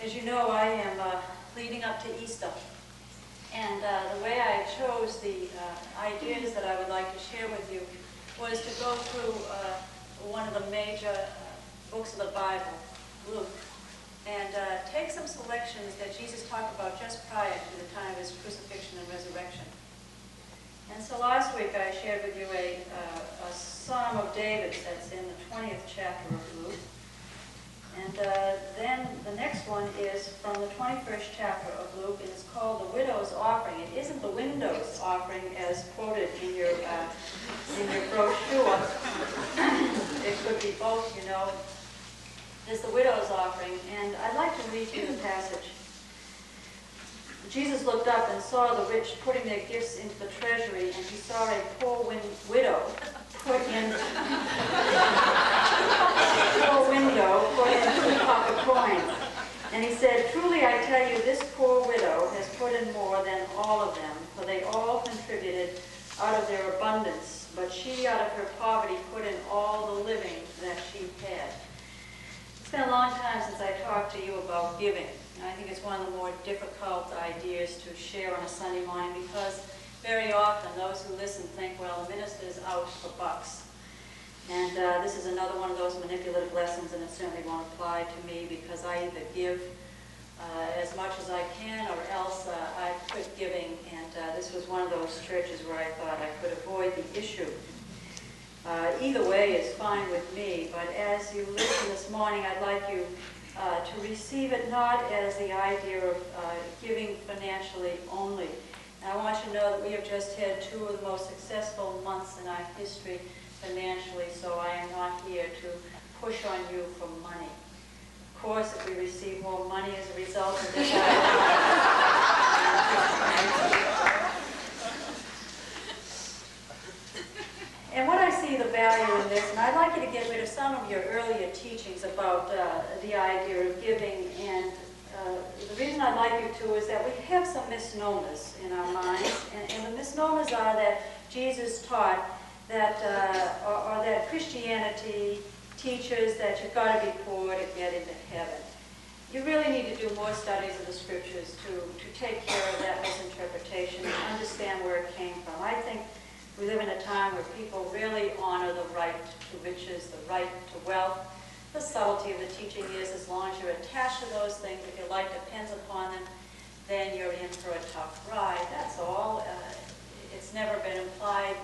As you know, I am leading up to Easter. And the way I chose the ideas that I would like to share with you was to go through one of the major books of the Bible, Luke, and take some selections that Jesus talked about just prior to the time of his crucifixion and resurrection. And so last week I shared with you a Psalm of David that's in the 20th chapter of Luke. And then the next one is from the 21st chapter of Luke, and it's called the Widow's Offering. It isn't the Windows Offering as quoted in your brochure. It could be both, you know. There's the Widow's Offering, and I'd like to read you the passage. Jesus looked up and saw the rich putting their gifts into the treasury, and he saw a poor widow put in 2 copper coins. And he said, "Truly I tell you, this poor widow has put in more than all of them, for they all contributed out of their abundance, but she out of her poverty put in all the living that she had." It's been a long time since I talked to you about giving. I think it's one of the more difficult ideas to share on a Sunday morning because very often those who listen think, well, the minister's out for bucks. And this is another one of those manipulative lessons, and it certainly won't apply to me because I either give as much as I can or else I quit giving. And this was one of those churches where I thought I could avoid the issue. Either way is fine with me, but as you listen this morning, I'd like you to receive it not as the idea of giving financially only. And I want you to know that we have just had 2 of the most successful months in our history financially, so I am not here to push on you for money. Of course, if we receive more money as a result of this, and what I see the value in this, and I'd like you to get rid of some of your earlier teachings about the idea of giving, and the reason I'd like you to is that we have some misnomers in our minds, and the misnomers are that Jesus taught that, or that Christianity teaches that you've got to be poor to get into heaven. You really need to do more studies of the scriptures to take care of that misinterpretation and understand where it came from. I think we live in a time where people really honor the right to riches, the right to wealth. The subtlety of the teaching is as long as you're attached to those things, if your life depends upon them, then you're in for a tough ride. That's all. It's never been implied,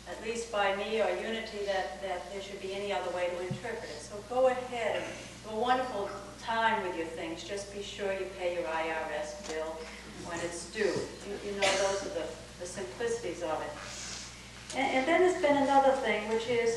at least by me or Unity, that there should be any other way to interpret it. So go ahead and have a wonderful time with your things. Just be sure you pay your IRS bill when it's due. You know, those are the simplicities of it. And then there's been another thing, which is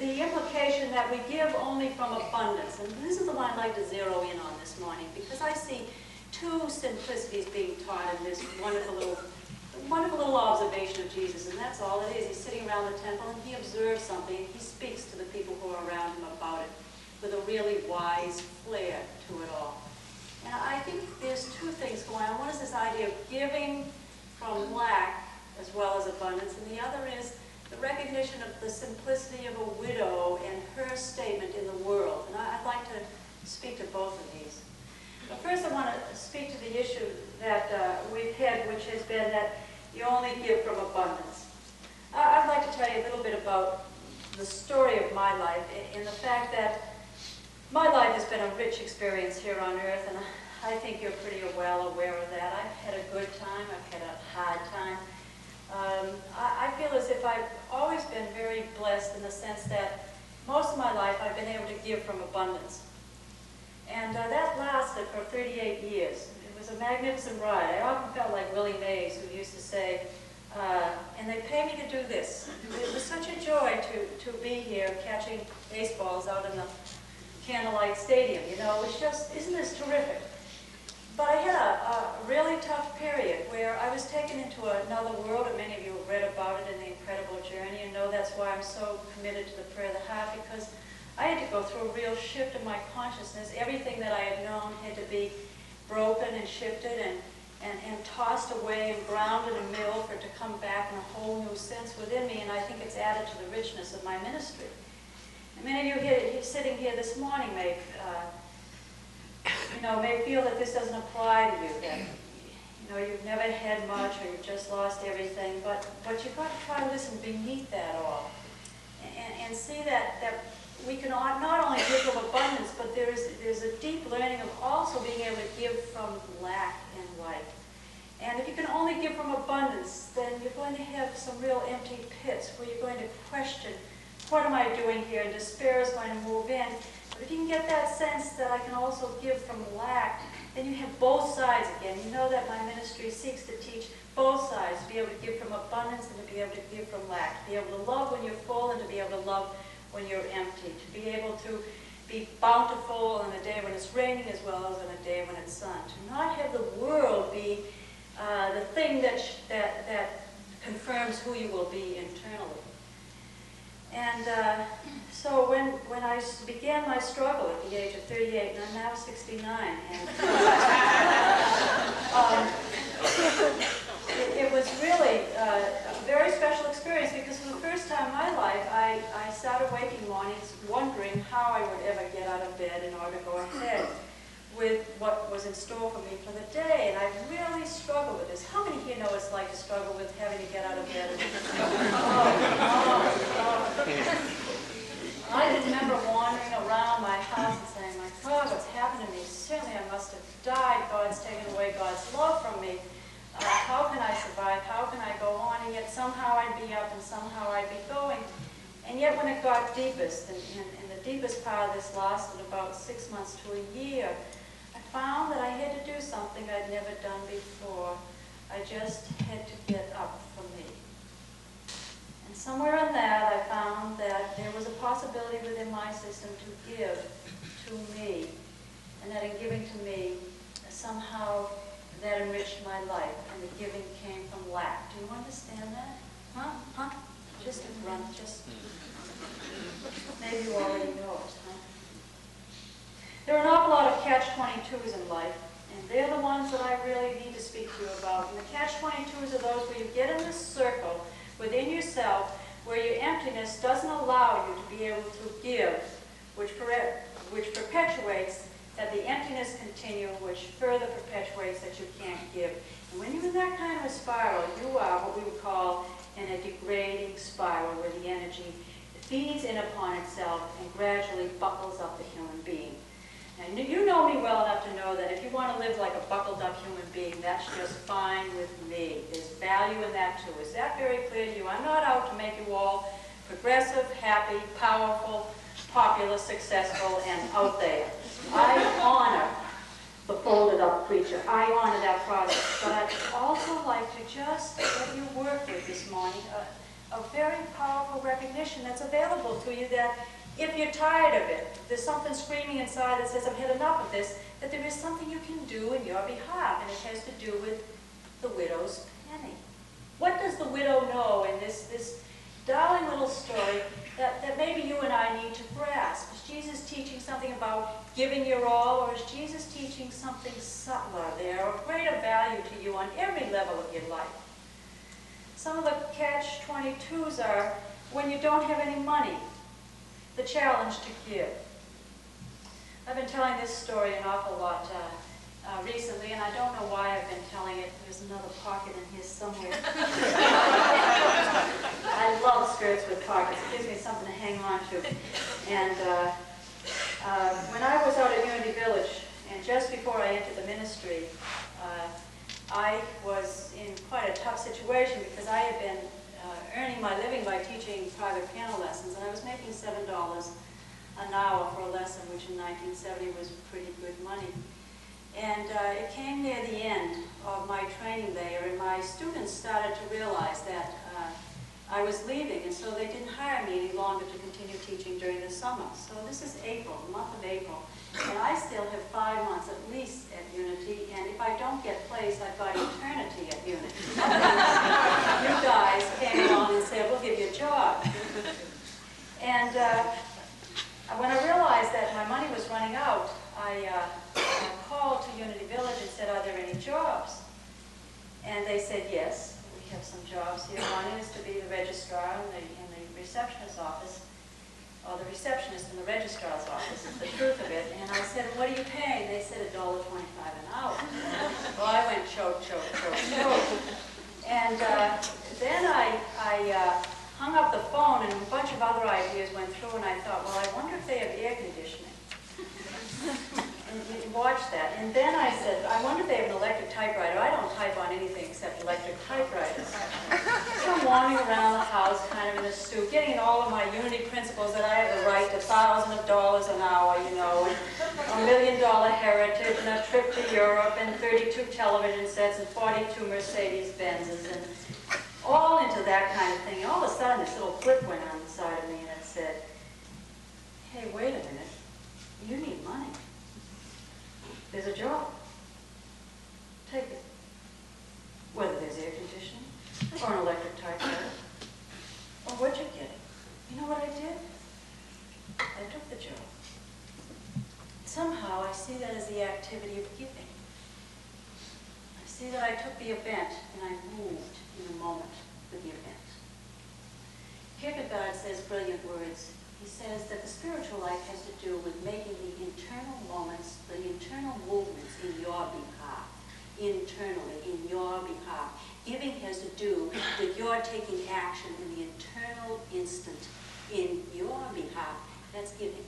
the implication that we give only from abundance. And this is the one I'd like to zero in on this morning, because I see 2 simplicities being taught in this wonderful little observation of Jesus, and that's all it is. He's sitting around the temple, and he observes something, and he speaks to the people who are around him about it with a really wise flair to it all. And I think there's 2 things going on. One is this idea of giving from lack as well as abundance, and the other is the recognition of the simplicity of a widow and her statement in the world. And I'd like to speak to both of these. But first I want to speak to the issue that we've had, which has been that you only give from abundance. I'd like to tell you a little bit about the story of my life in the fact that my life has been a rich experience here on earth, and I think you're pretty well aware of that. I've had a good time, I've had a hard time. I feel as if I've always been very blessed in the sense that most of my life I've been able to give from abundance. And that lasted for 38 years. It was a magnificent ride. I often felt like Willie Mays, who used to say, and they pay me to do this. It was such a joy to be here catching baseballs out in the Candlelight Stadium. You know, it was just, isn't this terrific? But I had a really tough period where I was taken into another world, and many of you have read about it in The Incredible Journey, and know that's why I'm so committed to the prayer of the heart, because I had to go through a real shift in my consciousness. Everything that I had known had to be broken and shifted and tossed away and ground in a mill for it to come back in a whole new sense within me, and I think it's added to the richness of my ministry. And many of you here sitting here this morning may may feel that this doesn't apply to you, that you've never had much or you've just lost everything, but you've got to try to listen beneath that all and see that we can not only give from abundance, but there's a deep learning of also being able to give from lack and light. And if you can only give from abundance, then you're going to have some real empty pits where you're going to question, what am I doing here? And despair is going to move in. But if you can get that sense that I can also give from lack, then you have both sides again. You know that my ministry seeks to teach both sides, to be able to give from abundance and to be able to give from lack, to be able to love when you're full and to be able to love when you're empty, to be able to be bountiful on a day when it's raining as well as on a day when it's sun, to not have the world be the thing that confirms who you will be internally. And so when I began my struggle at the age of 38, and I'm now 69, and it was really a very special experience, because for the first time in my life, I started waking mornings wondering how I would ever get out of bed in order to go ahead with what was in store for me for the day. And I really struggled with this. How many here know what it's like to struggle with having to get out of bed? I remember wandering around my house and saying, my God, what's happened to me? Certainly I must have died. God's taken away God's love from me. How can I survive? How can I go on? And yet somehow I'd be up and somehow I'd be going. And yet when it got deepest, and the deepest part of this lasted about 6 months to a year, I found that I had to do something I'd never done before. I just had to get up for me. And somewhere in that, I found that there was a possibility within my system to give to me, and that in giving to me, somehow that enriched my life, and the giving came from lack. Do you understand that? Huh? Just a grunt, just... Maybe you already know it, huh? There are an awful lot of catch-22s in life, and they're the ones that I really need to speak to you about. And the catch-22s are those where you get in this circle within yourself where your emptiness doesn't allow you to be able to give, which perpetuates that the emptiness continue, which further perpetuates that you can't give. And when you're in that kind of a spiral, you are what we would call in a degrading spiral, where the energy feeds in upon itself and gradually buckles up the human being. And you know me well enough to know that if you want to live like a buckled up human being, that's just fine with me. There's value in that too. Is that very clear to you? I'm not out to make you all progressive, happy, powerful, popular, successful, and out there. I honor the folded up preacher. I honor that process. But I'd also like to just let you work with this morning a very powerful recognition that's available to you, that if you're tired of it, if there's something screaming inside that says, I've had enough of this, that there is something you can do in your behalf, and it has to do with the widow's penny. What does the widow know in this darling little story that maybe you and I need to grasp? Is Jesus teaching something about giving your all, or is Jesus teaching something subtler there, or greater value to you on every level of your life? Some of the catch-22s are when you don't have any money, the challenge to give. I've been telling this story an awful lot recently, and I don't know why I've been telling it. There's another pocket in here somewhere. I love skirts with pockets. It gives me something to hang on to. And when I was out at Unity Village, and just before I entered the ministry, I was in quite a tough situation, because I had been earning my living by teaching private piano lessons, and I was making $7 an hour for a lesson, which in 1970 was pretty good money. And it came near the end of my training there, and my students started to realize that I was leaving, and so they didn't hire me any longer to continue teaching during the summer. So this is April, the month of April, and I still have 5 months at least at Unity, and if I don't get placed, I've got eternity at Unity. You guys came along and said, we'll give you a job. And when I realized that my money was running out, I called to Unity Village and said, are there any jobs? And they said, yes, we have some jobs here. One is to be the registrar in the receptionist's office, or the receptionist in the registrar's office, is the truth of it. And I said, what are you paying? They said $1.50 And then I said, I wonder if they have an electric typewriter. I don't type on anything except electric typewriters. So I'm wandering around the house, kind of in a stew, getting in all of my unity principles that I have the right to thousands of dollars an hour, you know, and $1 million heritage, and a trip to Europe, and 32 television sets, and 42 Mercedes Benzes, and all into that kind of thing. And all of a sudden, this little clip went on the side of me, and it said, hey, wait a minute, you need money. There's a job. Take it. Whether there's air conditioning, or an electric typewriter, or what you're getting. You know what I did? I took the job. Somehow I see that as the activity of giving. I see that I took the event and I moved in the moment with the event. Kierkegaard says brilliant words. He says that the spiritual life has to do with making the internal moments, the internal movements in your behalf, internally, in your behalf. Giving has to do with your taking action in the internal instant, in your behalf. That's giving.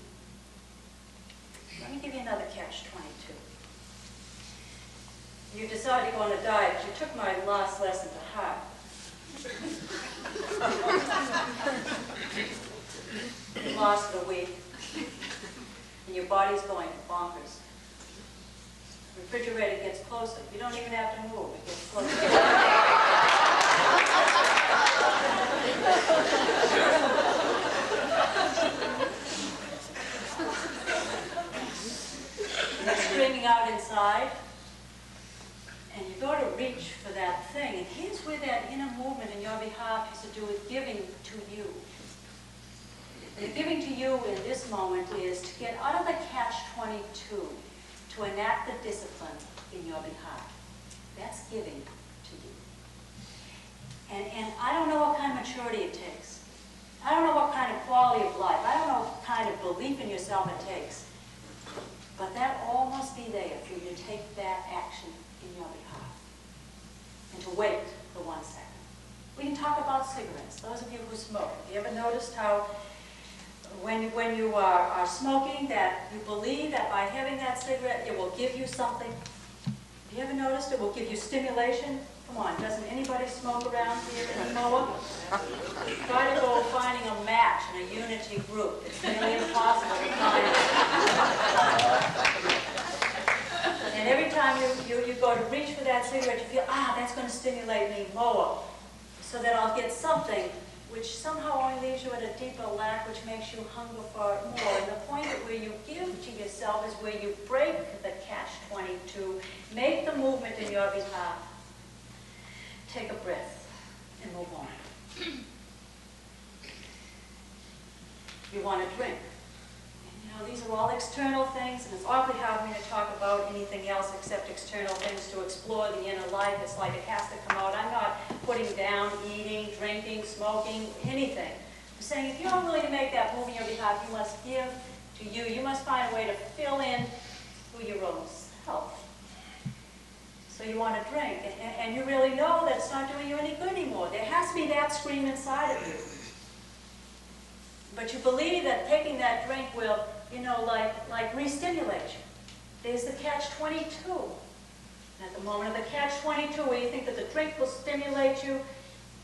Let me give you another catch-22. You decide to go on a diet. You took my last lesson to heart. You lost it a week, and your body's going bonkers. The refrigerator gets closer. You don't even have to move. It gets closer. You're screaming out inside, and you go to reach for that thing. And here's where that inner movement in your behalf has to do with giving to you. The giving to you in this moment is to get out of the catch-22, to enact the discipline in your behalf. That's giving to you. And I don't know what kind of maturity it takes. I don't know what kind of quality of life. I don't know what kind of belief in yourself it takes. But that all must be there for you to take that action in your behalf. And to wait for 1 second. We can talk about cigarettes. Those of you who smoke, have you ever noticed how when you are smoking, that you believe that by having that cigarette, it will give you something? Have you ever noticed it will give you stimulation? Come on, doesn't anybody smoke around here anymore? Try to go finding a match in a unity group. It's nearly impossible to find it. And every time you go to reach for that cigarette, you feel, that's going to stimulate me more, so that I'll get something which somehow only leaves you at a deeper lack, which makes you hunger for it more. And the point at where you give to yourself is where you break the catch-22, make the movement in your behalf. Take a breath and move on. You want to drink. These are all external things, and it's awfully hard for me to talk about anything else except external things to explore the inner life. It's like it has to come out. I'm not putting down eating, drinking, smoking, anything. I'm saying if you're willing to make that move in your behalf, you must give to you. You must find a way to fill in through your own self. So you want to drink, and you really know that it's not doing you any good anymore. There has to be that scream inside of you. But you believe that taking that drink will, like re-stimulate you. There's the catch-22. And at the moment of the catch-22, where you think that the drink will stimulate you,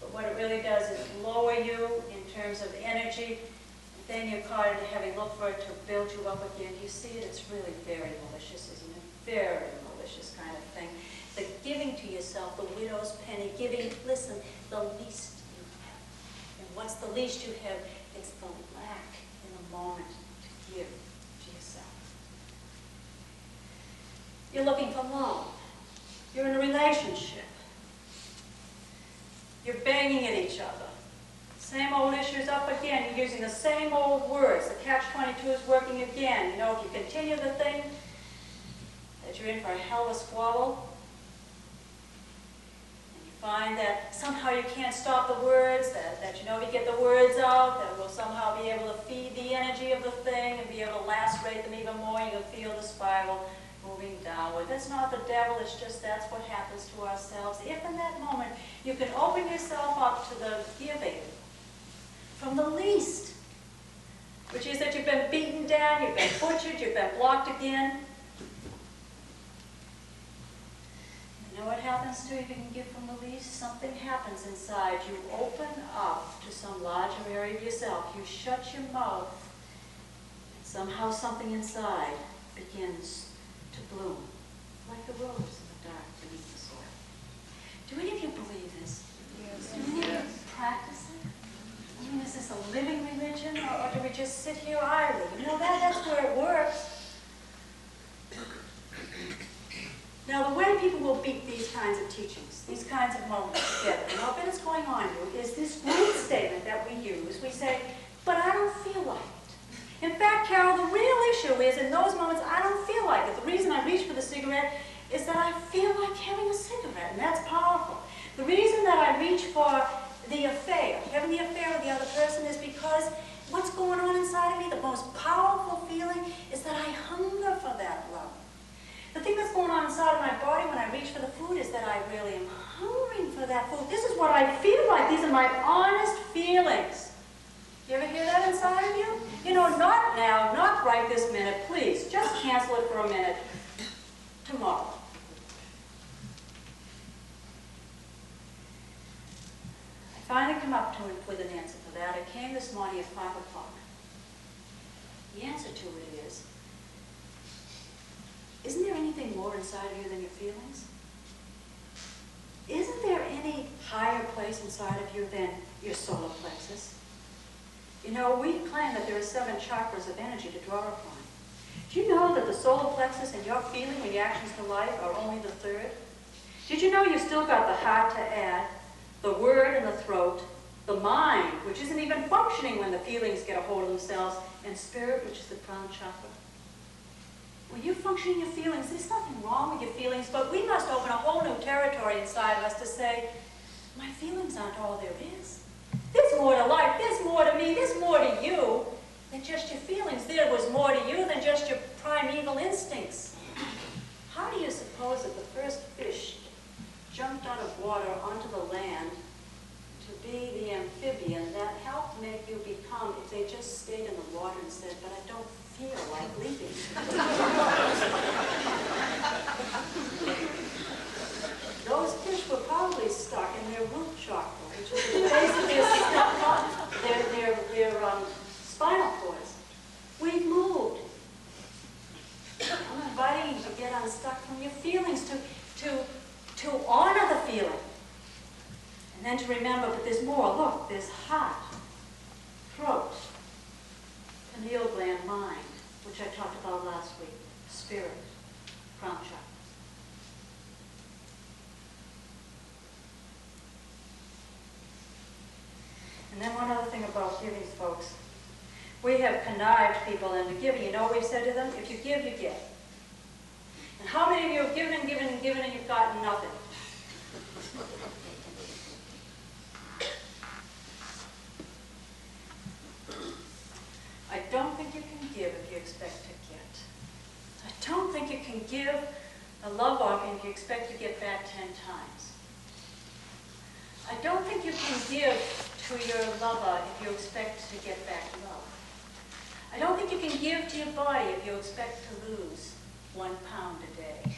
but what it really does is lower you in terms of energy. Then you're caught into having looked for it to build you up again. You see it? It's really very malicious, isn't it? Very malicious kind of thing. The giving to yourself, the widow's penny, giving, listen, the least you have. And what's the least you have? It's the lack in the moment to give to yourself. You're looking for love. You're in a relationship. You're banging at each other. Same old issues up again. You're using the same old words. The catch-22 is working again. If you continue the thing, that you're in for a hell of a squabble. Find that somehow you can't stop the words, that if you get the words out, that we'll somehow be able to feed the energy of the thing and be able to lacerate them even more. You can feel the spiral moving downward. That's not the devil, it's just that's what happens to ourselves. If in that moment you can open yourself up to the giving from the least, which is that you've been beaten down, you've been butchered, you've been blocked again, You know what happens to you if you can give from the least? Something happens inside. You open up to some larger area of yourself. You shut your mouth, and somehow something inside begins to bloom, like a rose in the dark beneath the soil. Do any of you believe this? Yes. Do any of you practice it? I mean, is this a living religion, or do we just sit here idly? You know, that's where it works. Now, the way people will beat these kinds of teachings, these kinds of moments together, and I'll bet it's going on you, is this great statement that we use. We say, but I don't feel like it. In fact, Carol, the real issue is in those moments, I don't feel like it. The reason I reach for the cigarette is that I feel like having a cigarette, and that's powerful. The reason that I reach for the affair, having the affair with the other person, is because what's going on inside of me, the most powerful feeling, is that I hunger for that love. The thing that's going on inside of my body when I reach for the food is that I really am hungering for that food. This is what I feel like. These are my honest feelings. You ever hear that inside of you? You know, not now, not right this minute, please. Just cancel it for a minute. Tomorrow. I finally come up to it with an answer for that. It came this morning at 5 o'clock. The answer to it is, isn't there anything more inside of you than your feelings? Isn't there any higher place inside of you than your solar plexus? You know, we claim that there are 7 chakras of energy to draw upon. Do you know that the solar plexus and your feeling reactions to life are only the 3rd? Did you know you've still got the heart to add, the word in the throat, the mind, which isn't even functioning when the feelings get a hold of themselves, and spirit, which is the crown chakra? When you function in your feelings, there's nothing wrong with your feelings, but we must open a whole new territory inside of us to say, my feelings aren't all there is. There's more to life, there's more to me, there's more to you than just your feelings. There was more to you than just your primeval instincts. How do you suppose that the first fish jumped out of water onto the land to be the amphibian that helped make you become, if they just stayed in the water and said, but I don't feel like leaving. Those fish were probably stuck in their root chakra, which is the base of their spinal cords. We've moved. I'm inviting you to get unstuck from your feelings, to honor the feeling. And then to remember, but there's more. Look, there's heart, throat, pineal gland, mind, which I talked about last week, spirit, crown chakra. And then one other thing about giving, folks. We have connived people into giving. You know what we've said to them? If you give, you get. And how many of you have given and given and given and you've gotten nothing? I don't think you can give if you expect to get. I don't think you can give a love offering if you expect to get back 10 times. I don't think you can give to your lover if you expect to get back love. I don't think you can give to your body if you expect to lose 1 pound a day.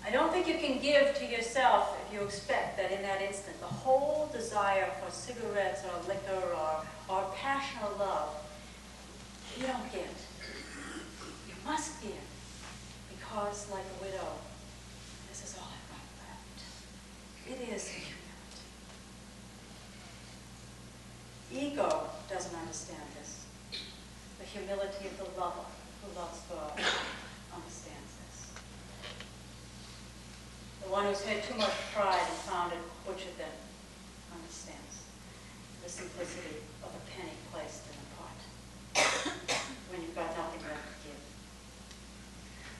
I don't think you can give to yourself if you expect that in that instant the whole desire for cigarettes or liquor or passion or love, you don't get. You must give, because like a widow, this is all I've got left. It is humility. Ego doesn't understand this. The humility of the lover who loves God understands this. The one who's had too much pride and found it butchered them understands the simplicity of a penny placed in a pot when you've got nothing left to give.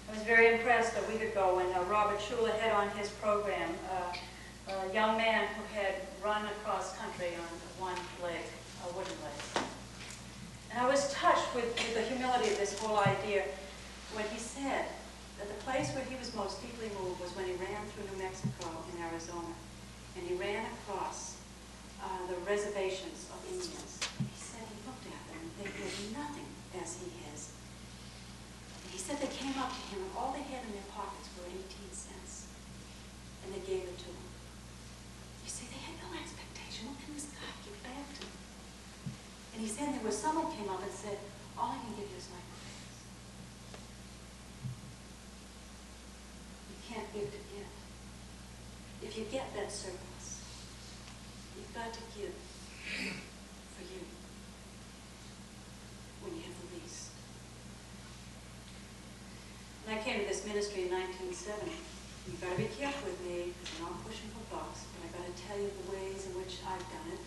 I was very impressed a week ago when Robert Schuller had on his program a young man who had run across country on one leg, a wooden leg. And I was touched with the humility of this whole idea when he said that the place where he was most deeply moved was when he ran through New Mexico and Arizona. And he ran across the reservations of Indians. And he said he looked at them and they did nothing as he has. And he said they came up to him and all they had in their pockets were 18 cents. and they gave it to him. You see, they had no expectation. What can this guy give back to them? And he said there was someone came up and said, all I can give you is my praise. You can't give to get. If you get that surplus, you've got to give for you when you have the least. When I came to this ministry in 1970, you've got to be careful with me, because I'm not pushing for bucks, but I've got to tell you the ways in which I've done it.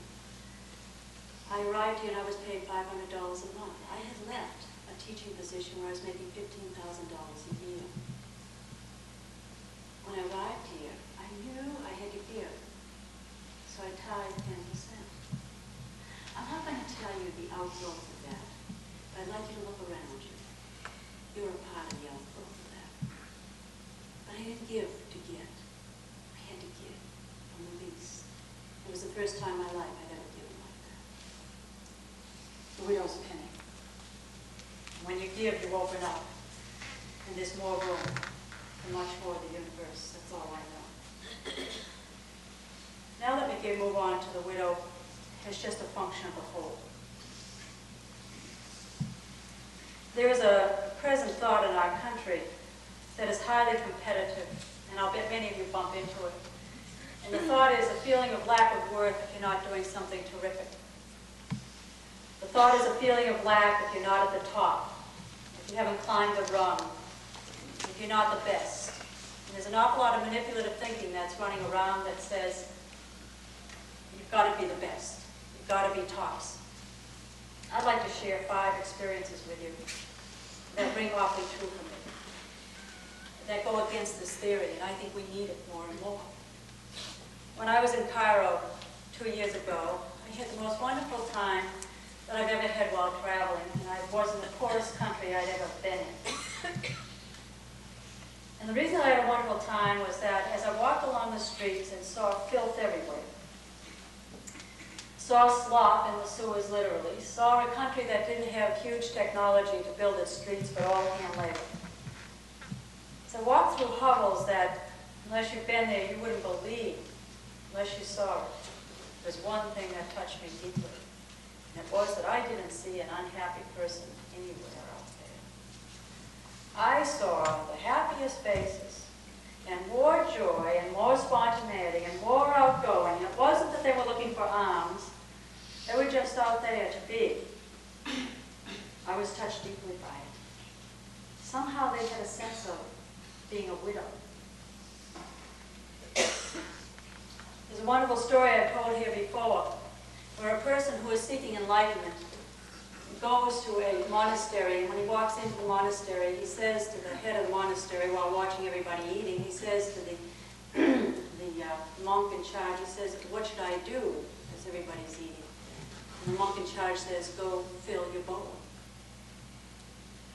I arrived here and I was paid $500 a month. I had left a teaching position where I was making $15,000 a year. When I arrived here, I knew I had to give, so I tied 10%. I'm not going to tell you the outgrowth of that, but I'd like you to look around you. You're a part of the outgrowth of that. But I didn't give to get. I had to give from the least. It was the first time in my life I'd ever given like that. The widow's penny. When you give, you open up, and there's more room for much more of the universe. That's all I know. Now let me move on to the widow as just a function of the whole. There is a present thought in our country that is highly competitive, and I'll bet many of you bump into it. And the thought is a feeling of lack of worth if you're not doing something terrific. The thought is a feeling of lack if you're not at the top, if you haven't climbed the rung, if you're not the best. And there's an awful lot of manipulative thinking that's running around that says, you've got to be the best. You've got to be tops. I'd like to share 5 experiences with you that ring awfully true for me, that go against this theory, and I think we need it more and more. When I was in Cairo 2 years ago, I had the most wonderful time that I've ever had while traveling, and I was in the poorest country I'd ever been in. And the reason I had a wonderful time was that as I walked along the streets and saw filth everywhere, saw slop in the sewers literally, saw a country that didn't have huge technology to build its streets but all hand labor. So I walked through hovels that, unless you've been there, you wouldn't believe, unless you saw it. There's one thing that touched me deeply, and it was that I didn't see an unhappy person anywhere out there. I saw the happiest faces, and more joy, and more spontaneity, and more outgoing. It wasn't that they were looking for alms. They were just out there to be. I was touched deeply by it. Somehow they had a sense of being a widow. There's a wonderful story I've told here before, where a person who is seeking enlightenment goes to a monastery, and when he walks into the monastery, he says to the head of the monastery, while watching everybody eating, he says to the monk in charge, he says, "What should I do as everybody's eating?" And the monk in charge says, "Go fill your bowl."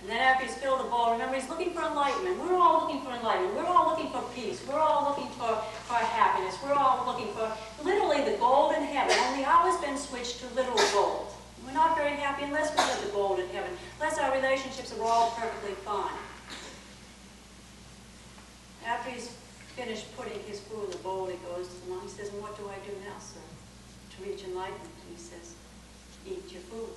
And then after he's filled the bowl, remember, he's looking for enlightenment. We're all looking for enlightenment. We're all looking for peace. We're all looking for happiness. We're all looking for literally the golden heaven. Only ours been switched to literal gold. We're not very happy unless we have the golden heaven, unless our relationships are all perfectly fine. After he's finished putting his food in the bowl, he goes to the monk. He says, "And what do I do now, sir, to reach enlightenment?" And he says, "Eat your food."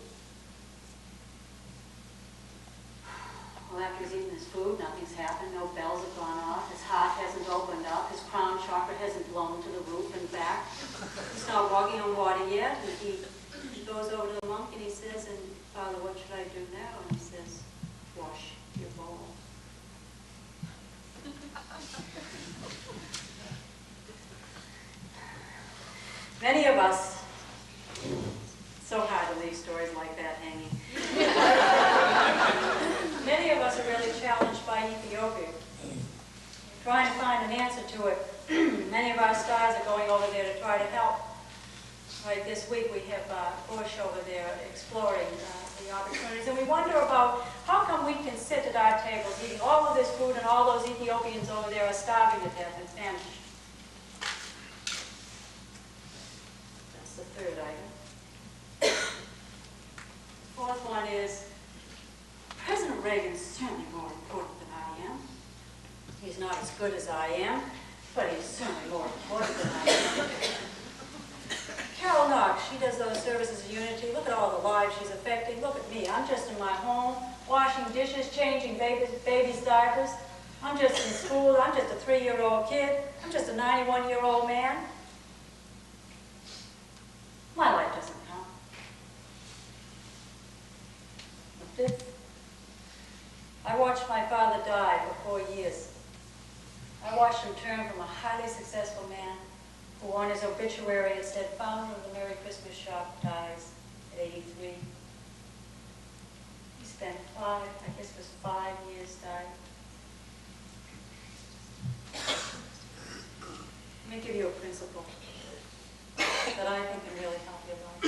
Well, after he's eaten his food, nothing's happened. No bells have gone off. His heart hasn't opened up. His crown chakra hasn't blown to the roof and back. He's not walking on water yet. And he goes over to the monk and he says, "And Father, what should I do now?" And he says, "Wash your bowl." Many of us, so hard to leave stories like that hanging. Many of us are really challenged by Ethiopia, trying to find an answer to it. Many of our stars are going over there to try to help. Right, this week we have Bush over there exploring the opportunities, and we wonder about how come we can sit at our tables eating all of this food and all those Ethiopians over there are starving to death and famished. That's the third item. The fourth one is, President Reagan's certainly more important than I am. He's not as good as I am. but he's certainly more important than I am. Carol Knox, she does those services of unity. Look at all the lives she's affecting. Look at me. I'm just in my home, washing dishes, changing babies' diapers. I'm just in school. I'm just a 3-year-old kid. I'm just a 91-year-old man. My life doesn't count. The 5th, I watched my father die for 4 years. I watched him turn from a highly successful man who on his obituary it said, founder of the Merry Christmas Shop, dies at 83. He spent 5 years dying. Let me give you a principle that I think can really help your life.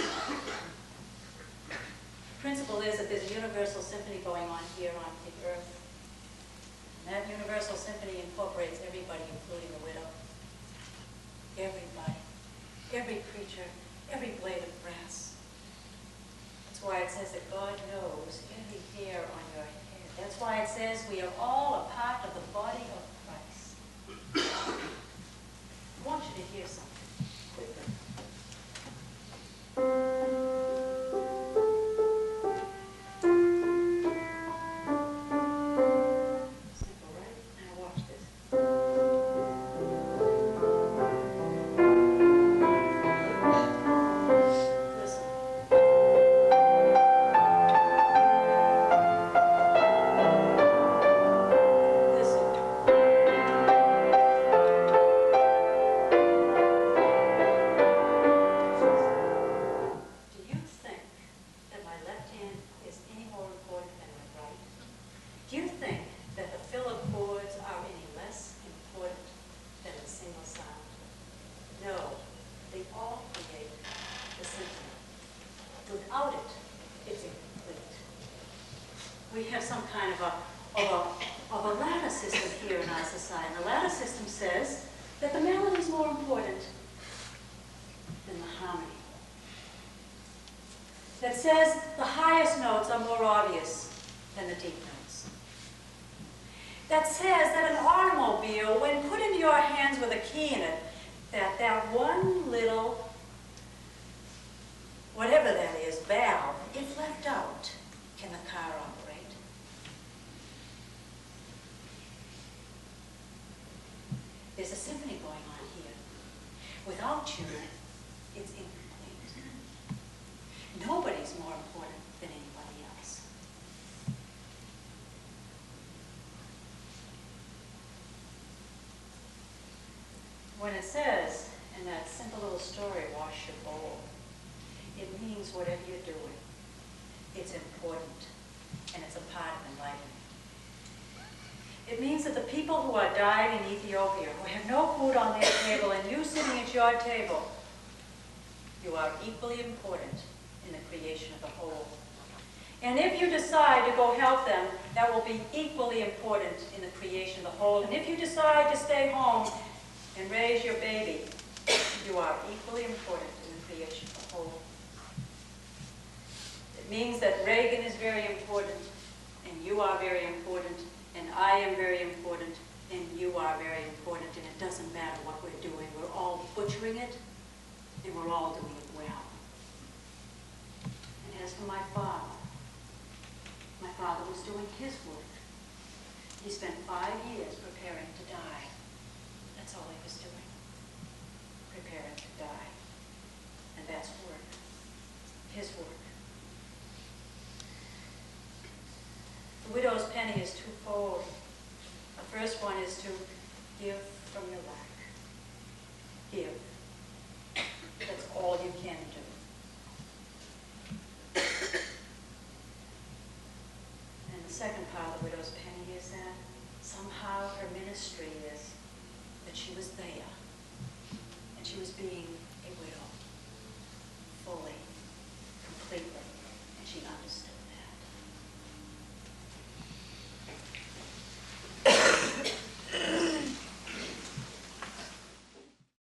The principle is that there's a universal symphony going on here on the earth. And that universal symphony incorporates everybody, including the widow. Everybody. Every creature. Every blade of grass. That's why it says that God knows every hair on your head. That's why it says we are all a part of the body of Christ. I want you to hear something quickly. Simple, right? Now watch this. Listen. We have some kind of a ladder system here in our society. And the ladder system says that the melody is more important than the harmony. That says the highest notes are more obvious than the deep notes. That says that an automobile, when put into your hands with a key in it, that one little, whatever that is, valve, if left out, can the car operate? There's a symphony going on here. Without you, it's incomplete. Nobody's more important than anybody else. When it says in that simple little story, wash your bowl, it means whatever you're doing, it's important, and it's a part of enlightenment. It means that the people who are dying in Ethiopia, who have no food on their table, and you sitting at your table, you are equally important in the creation of the whole. And if you decide to go help them, that will be equally important in the creation of the whole. And if you decide to stay home and raise your baby, you are equally important in the creation of the whole. It means that Reagan is very important, and you are very important, and I am very important, and you are very important, and it doesn't matter what we're doing. We're all butchering it, and we're all doing it well. And as for my father was doing his work. He spent 5 years preparing to die. That's all he was doing, preparing to die. And that's work, his work. The widow's penny is twofold. The first one is to give from your lack.